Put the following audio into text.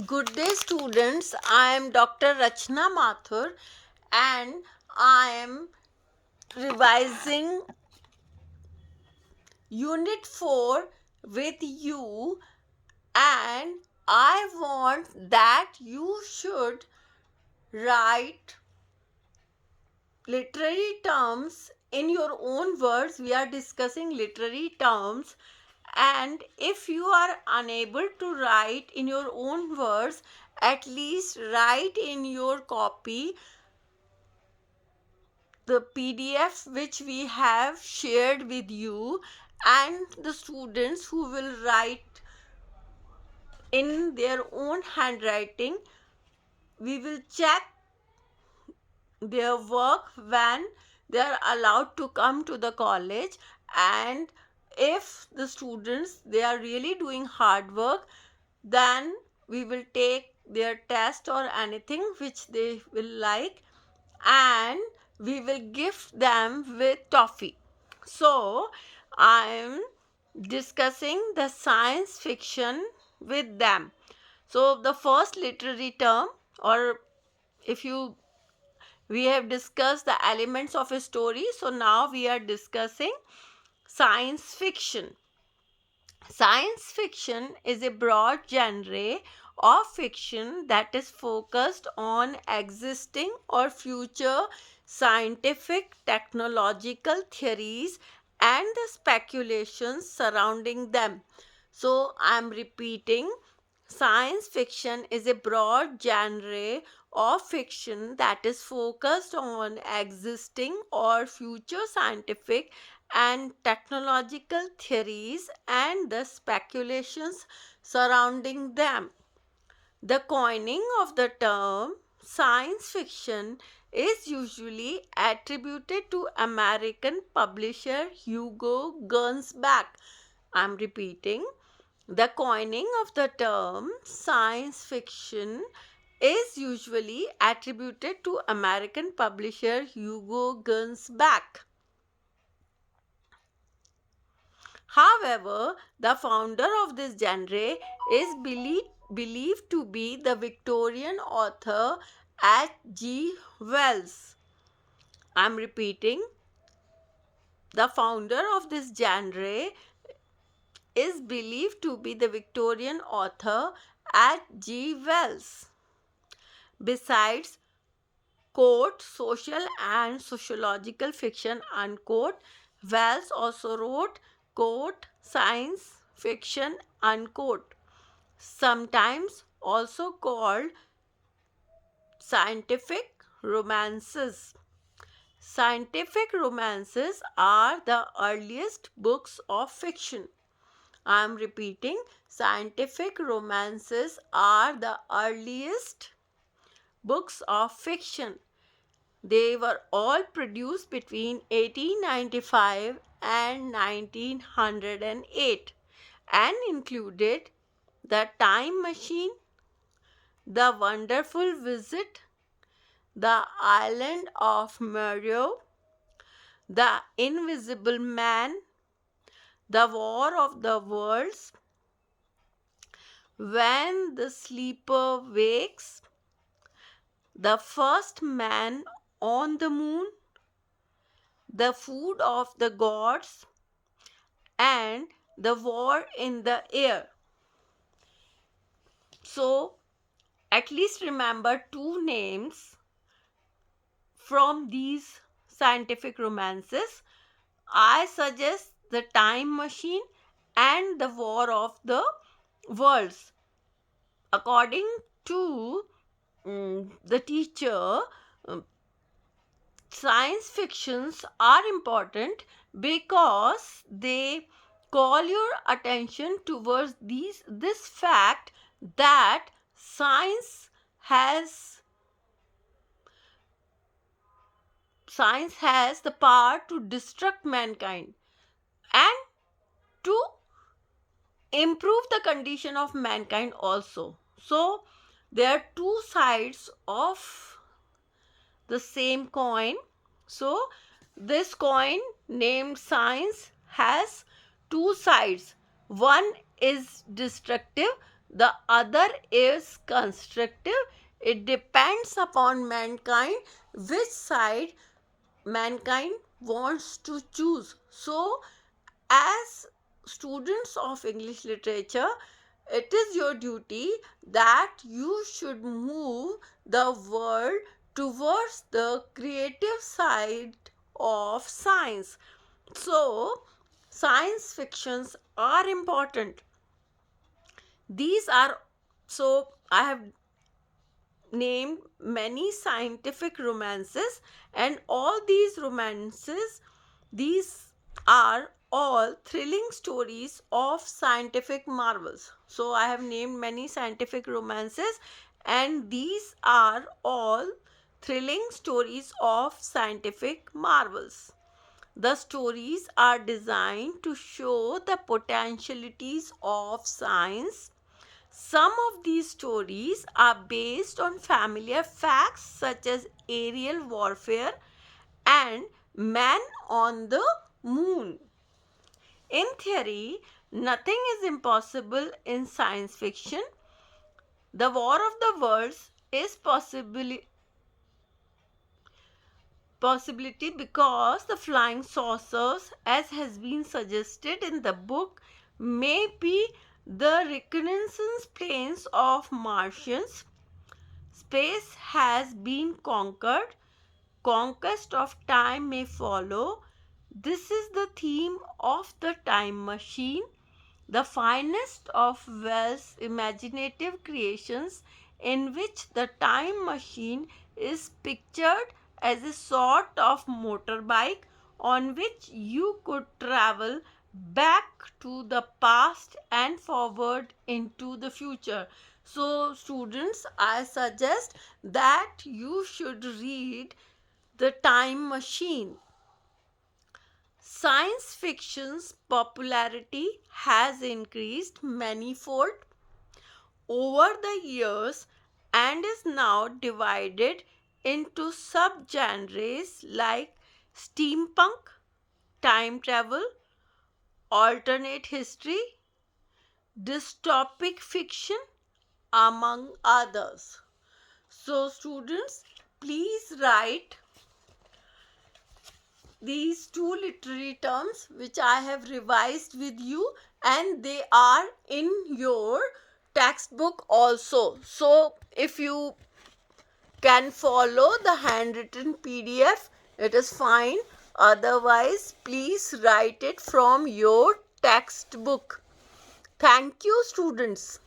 Good day, students. I am Dr. Rachna Mathur and I am revising Unit 4 with you, and I want that you should write literary terms in your own words. We are discussing literary terms, and if you are unable to write in your own words, at least write in your copy the PDF which we have shared with you, and the students who will write in their own handwriting, we will check their work when they are allowed to come to the college. And if the students they are really doing hard work, then we will take their test or anything which they will like, and we will gift them with toffee. So, I'm discussing the science fiction with them. So, the first literary term, or if you we have discussed the elements of a story, so now we are discussing science fiction. Science fiction is a broad genre of fiction that is focused on existing or future scientific technological theories and the speculations surrounding them. So, I am repeating, science fiction is a broad genre of fiction that is focused on existing or future scientific and technological theories and the speculations surrounding them. The coining of the term science fiction is usually attributed to American publisher Hugo Gernsback. I'm repeating, the coining of the term science fiction is usually attributed to American publisher Hugo Gernsback. However, the founder of this genre is believed to be the Victorian author H.G. Wells. I'm repeating, the founder of this genre is believed to be the Victorian author H.G. Wells. Besides, quote, social and sociological fiction, unquote, Wells also wrote, quote, science fiction, unquote, sometimes also called scientific romances. Scientific romances are the earliest books of fiction. I am repeating, scientific romances are the earliest books of fiction. They were all produced between 1895 and 1908 and included The Time Machine, The Wonderful Visit, The Island of Meru, The Invisible Man, The War of the Worlds, When the Sleeper Wakes, The First Man on the Moon, The Food of the Gods, and The War in the Air. So, at least remember two names from these scientific romances. I suggest The Time Machine and The War of the Worlds. According to the teacher, um, science fictions are important because they call your attention towards this fact that has science has the power to destruct mankind and to improve the condition of mankind also. So there are two sides of the same coin. So this coin named science has two sides. One is destructive, The other is constructive. It depends upon mankind which side mankind wants to choose. So, as students of English literature, it is your duty that you should move the world towards the creative side of science. So, science fictions are important. These are, so I have named many scientific romances, and all these romances, these are all thrilling stories of scientific marvels. So I have named many scientific romances, and these are all thrilling stories of scientific marvels. The stories are designed to show the potentialities of science. Some of these stories are based on familiar facts such as aerial warfare and man on the moon. In theory, nothing is impossible in science fiction. The War of the Worlds is possibility because the flying saucers, as has been suggested in the book, may be the reconnaissance planes of Martians. Space has been conquered. Conquest of time may follow. This is the theme of the time machine, the finest of Wells' imaginative creations, in which the time machine is pictured as a sort of motorbike on which you could travel back to the past and forward into the future. So, students, I suggest that you should read The Time Machine. Science fiction's popularity has increased manifold over the years and is now divided into subgenres like steampunk, time travel, alternate history, dystopic fiction, among others. So, students, please write these two literary terms which I have revised with you, and they are in your textbook also. So, if you can follow the handwritten PDF, it is fine. Otherwise, please write it from your textbook. Thank you, students.